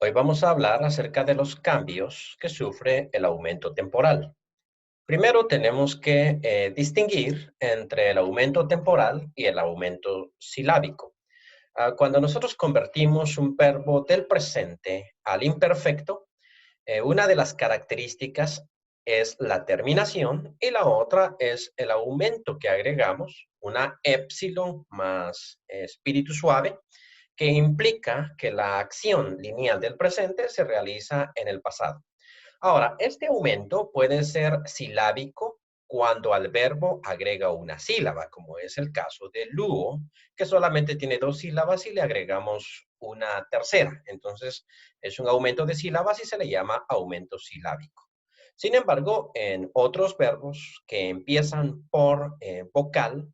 Hoy vamos a hablar acerca de los cambios que sufre el aumento temporal. Primero tenemos que distinguir entre el aumento temporal y el aumento silábico. Cuando nosotros convertimos un verbo del presente al imperfecto, una de las características es la terminación y la otra es el aumento que agregamos, una épsilon más espíritu suave, que implica que la acción lineal del presente se realiza en el pasado. Ahora, este aumento puede ser silábico cuando al verbo agrega una sílaba, como es el caso de luo, que solamente tiene dos sílabas y le agregamos una tercera. Entonces, es un aumento de sílabas y se le llama aumento silábico. Sin embargo, en otros verbos que empiezan por vocal,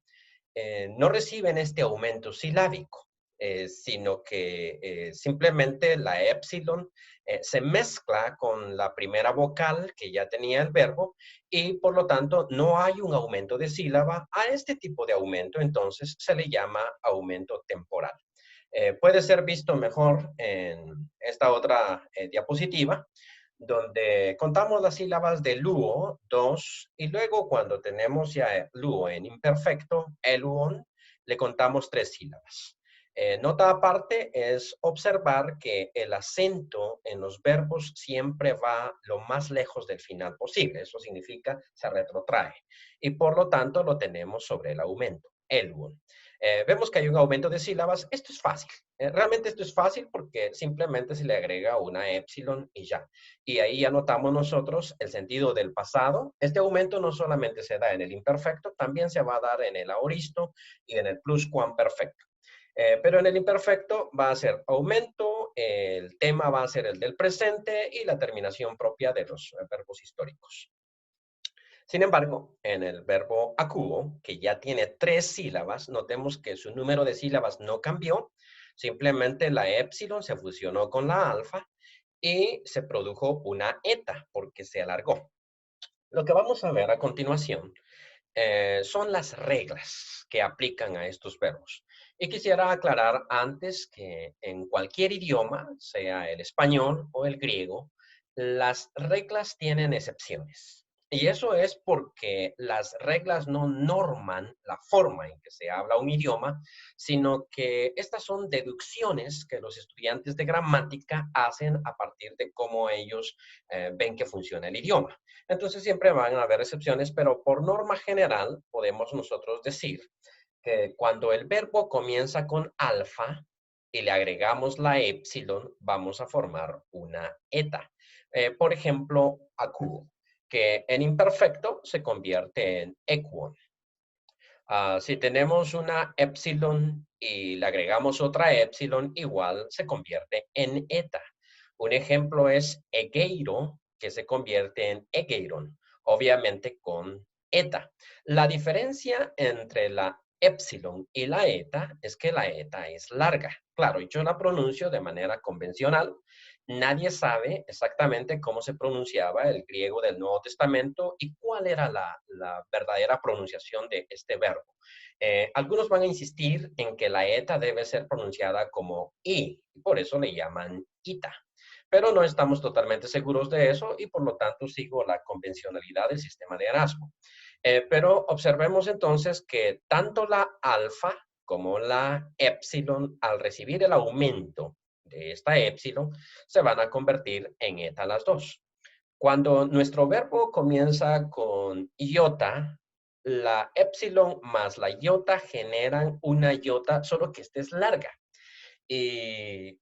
no reciben este aumento silábico, sino que simplemente la épsilon se mezcla con la primera vocal que ya tenía el verbo y por lo tanto no hay un aumento de sílaba. A este tipo de aumento entonces se le llama aumento temporal. Puede ser visto mejor en esta otra diapositiva, donde contamos las sílabas de luo, dos, y luego cuando tenemos ya luo en imperfecto, eluon, le contamos tres sílabas. Nota aparte es observar que el acento en los verbos siempre va lo más lejos del final posible. Eso significa se retrotrae. Y por lo tanto lo tenemos sobre el aumento, eluon. Vemos que hay un aumento de sílabas. Esto es fácil. Realmente esto es fácil porque simplemente se le agrega una épsilon y ya. Y ahí anotamos nosotros el sentido del pasado. Este aumento no solamente se da en el imperfecto, también se va a dar en el aoristo y en el pluscuamperfecto. Pero en el imperfecto va a ser aumento, el tema va a ser el del presente y la terminación propia de los verbos históricos. Sin embargo, en el verbo acuo, que ya tiene tres sílabas, notemos que su número de sílabas no cambió, simplemente la épsilon se fusionó con la alfa y se produjo una eta porque se alargó. Lo que vamos a ver a continuación son las reglas que aplican a estos verbos. Y quisiera aclarar antes que en cualquier idioma, sea el español o el griego, las reglas tienen excepciones. Y eso es porque las reglas no norman la forma en que se habla un idioma, sino que estas son deducciones que los estudiantes de gramática hacen a partir de cómo ellos ven que funciona el idioma. Entonces siempre van a haber excepciones, pero por norma general podemos nosotros decir que cuando el verbo comienza con alfa y le agregamos la épsilon, vamos a formar una eta. Por ejemplo, acuo, que en imperfecto se convierte en equon. Si tenemos una epsilon y le agregamos otra epsilon, igual se convierte en eta. Un ejemplo es egeiro, que se convierte en egeiron, obviamente con eta. La diferencia entre la epsilon y la eta es que la eta es larga. Claro, yo la pronuncio de manera convencional. Nadie sabe exactamente cómo se pronunciaba el griego del Nuevo Testamento y cuál era la verdadera pronunciación de este verbo. Algunos van a insistir en que la eta debe ser pronunciada como i, y por eso le llaman ita. Pero no estamos totalmente seguros de eso y por lo tanto sigo la convencionalidad del sistema de Erasmo. Pero observemos entonces que tanto la alfa como la epsilon, al recibir el aumento de esta épsilon, se van a convertir en eta las dos. Cuando nuestro verbo comienza con iota, la epsilon más la iota generan una iota, solo que esta es larga. Y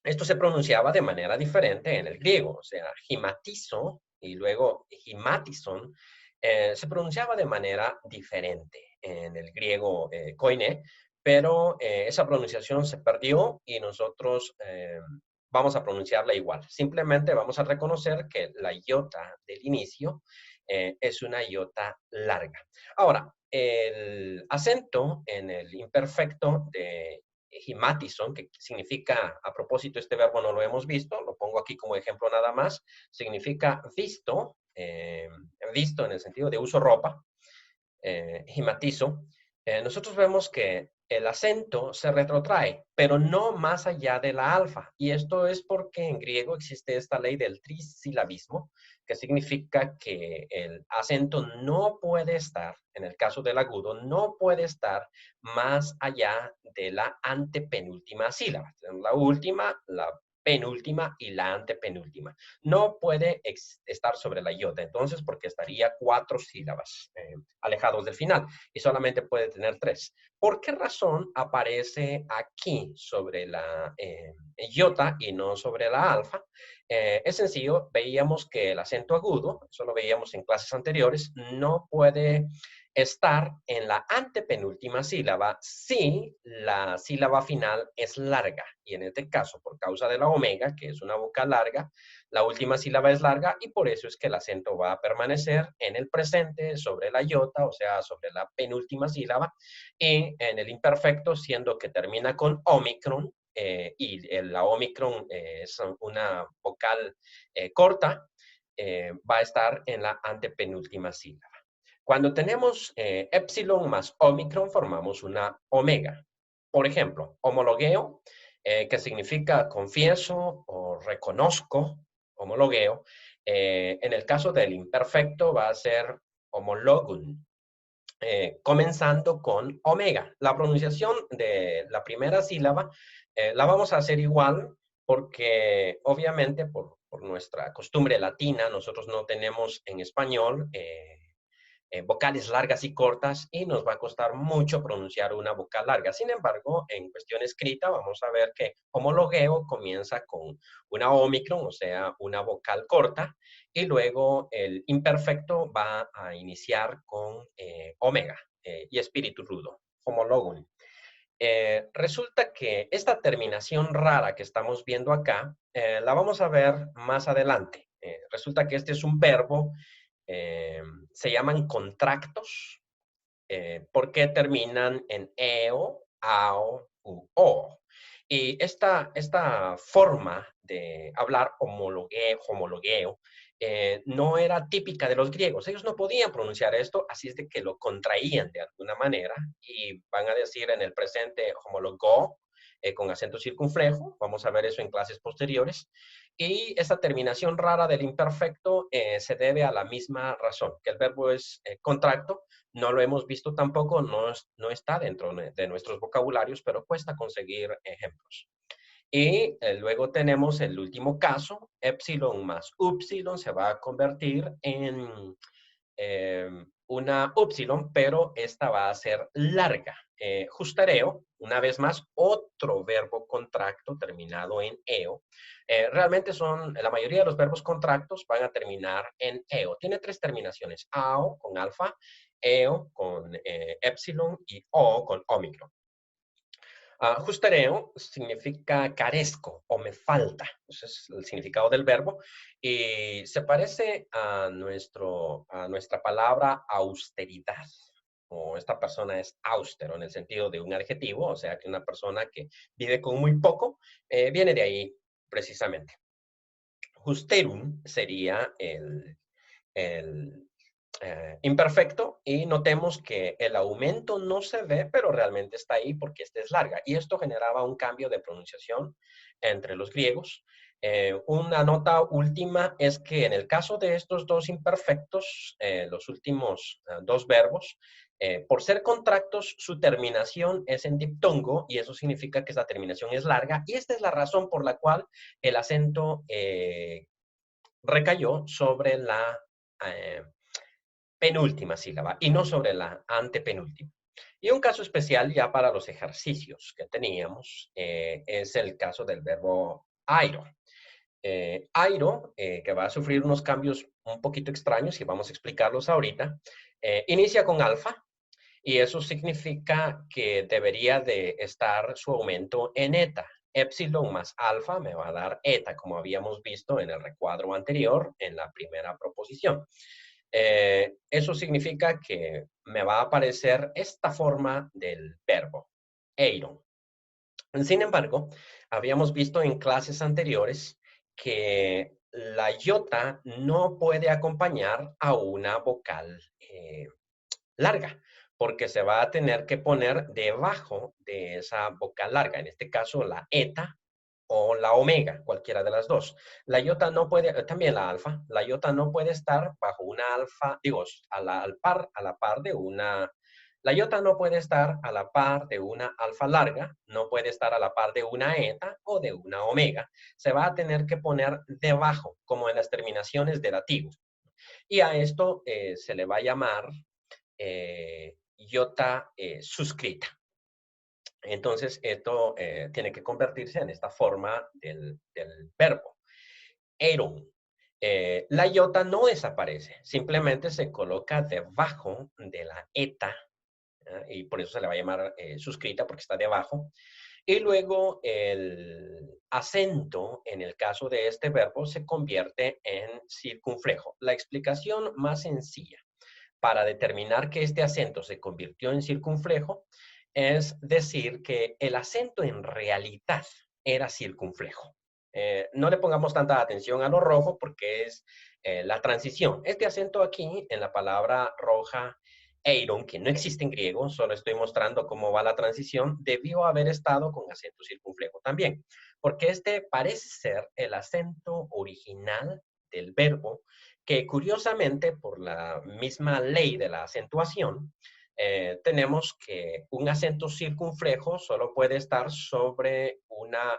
esto se pronunciaba de manera diferente en el griego, o sea, himatizo y luego himatison se pronunciaba de manera diferente en el griego koine, pero esa pronunciación se perdió y nosotros vamos a pronunciarla igual. Simplemente vamos a reconocer que la iota del inicio es una iota larga. Ahora, el acento en el imperfecto de himatison, que significa, a propósito, este verbo no lo hemos visto, lo pongo aquí como ejemplo nada más, significa visto, visto en el sentido de uso ropa, himatizo. Nosotros vemos que el acento se retrotrae, pero no más allá de la alfa. Y esto es porque en griego existe esta ley del trisilabismo, que significa que el acento no puede estar, en el caso del agudo, no puede estar más allá de la antepenúltima sílaba. La última, la penúltima y la antepenúltima. No puede estar sobre la iota, entonces, porque estaría 4 sílabas alejados del final y solamente puede tener 3. ¿Por qué razón aparece aquí sobre la iota y no sobre la alfa? Es sencillo, veíamos que el acento agudo, eso lo veíamos en clases anteriores, no puede estar en la antepenúltima sílaba si la sílaba final es larga. Y en este caso, por causa de la omega, que es una vocal larga, la última sílaba es larga y por eso es que el acento va a permanecer en el presente sobre la iota, o sea, sobre la penúltima sílaba, y en el imperfecto, siendo que termina con omicron, y la omicron es una vocal corta, va a estar en la antepenúltima sílaba. Cuando tenemos epsilon más omicron, formamos una omega. Por ejemplo, homologueo, que significa confieso o reconozco, homologueo. En el caso del imperfecto va a ser homologun, comenzando con omega. La pronunciación de la primera sílaba la vamos a hacer igual porque obviamente por nuestra costumbre latina nosotros no tenemos en español vocales largas y cortas y nos va a costar mucho pronunciar una vocal larga. Sin embargo, en cuestión escrita vamos a ver que homologueo comienza con una omicron, o sea, una vocal corta, y luego el imperfecto va a iniciar con omega y espíritu rudo, homologun. Resulta que esta terminación rara que estamos viendo acá, la vamos a ver más adelante. Resulta que este es un verbo, se llaman contractos, porque terminan en eo, ao, u, o. Y esta forma de hablar homologueo, no era típica de los griegos. Ellos no podían pronunciar esto, así es de que lo contraían de alguna manera y van a decir en el presente homologó, con acento circunflejo. Vamos a ver eso en clases posteriores. Y esa terminación rara del imperfecto se debe a la misma razón, que el verbo es contracto. No lo hemos visto tampoco, no está dentro de nuestros vocabularios, pero cuesta conseguir ejemplos. Y luego tenemos el último caso, epsilon más upsilon se va a convertir en una upsilon, pero esta va a ser larga. Justereo, una vez más, otro verbo contracto terminado en eo. Realmente la mayoría de los verbos contractos van a terminar en eo. Tiene 3 terminaciones, ao con alfa, eo con epsilon y o con omicron. Justereo significa carezco o me falta. Ese es el significado del verbo. Y se parece a nuestra palabra austeridad. O esta persona es austero en el sentido de un adjetivo, o sea que una persona que vive con muy poco, viene de ahí precisamente. Justerum sería el imperfecto y notemos que el aumento no se ve, pero realmente está ahí porque esta es larga. Y esto generaba un cambio de pronunciación entre los griegos. Una nota última es que en el caso de estos dos imperfectos, los últimos 2 verbos, por ser contractos, su terminación es en diptongo y eso significa que esta terminación es larga y esta es la razón por la cual el acento recayó sobre la eh, penúltima sílaba y no sobre la antepenúltima. Y un caso especial ya para los ejercicios que teníamos es el caso del verbo airo. Airo, que va a sufrir unos cambios un poquito extraños y vamos a explicarlos ahorita, inicia con alfa y eso significa que debería de estar su aumento en eta. Epsilon más alfa me va a dar eta, como habíamos visto en el recuadro anterior, en la primera proposición. Eso significa que me va a aparecer esta forma del verbo, eiron. Sin embargo, habíamos visto en clases anteriores que la iota no puede acompañar a una vocal larga. porque se va a tener que poner debajo de esa vocal larga, en este caso la eta o la omega, cualquiera de las dos. La iota no puede, también la alfa, la iota no puede estar bajo una alfa, digo, a la par de una, la iota no puede estar a la par de una alfa larga, no puede estar a la par de una eta o de una omega. Se va a tener que poner debajo, como en las terminaciones de dativo. Y a esto se le va a llamar iota suscrita. Entonces, esto tiene que convertirse en esta forma del verbo. Eron. La iota no desaparece, simplemente se coloca debajo de la eta, y por eso se le va a llamar suscrita porque está debajo. Y luego el acento, en el caso de este verbo, se convierte en circunflejo. La explicación más sencilla para determinar que este acento se convirtió en circunflejo es decir que el acento en realidad era circunflejo. No le pongamos tanta atención a lo rojo porque es la transición. Este acento aquí en la palabra roja, eiron, que no existe en griego, solo estoy mostrando cómo va la transición, debió haber estado con acento circunflejo también, porque este parece ser el acento original del verbo que curiosamente, por la misma ley de la acentuación, tenemos que un acento circunflejo solo puede estar sobre una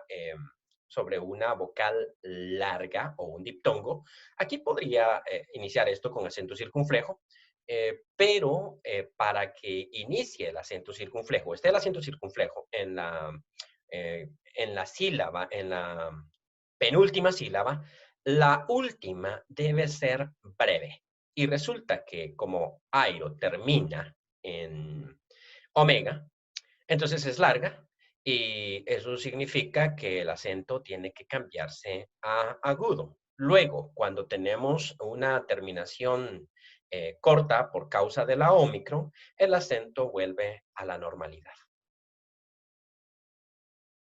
vocal larga o un diptongo. Aquí podría iniciar esto con acento circunflejo, pero para que inicie el acento circunflejo, esté el acento circunflejo en la sílaba, en la penúltima sílaba, la última debe ser breve. Y resulta que como airo termina en omega, entonces es larga y eso significa que el acento tiene que cambiarse a agudo. Luego, cuando tenemos una terminación corta por causa de la ómicron, el acento vuelve a la normalidad.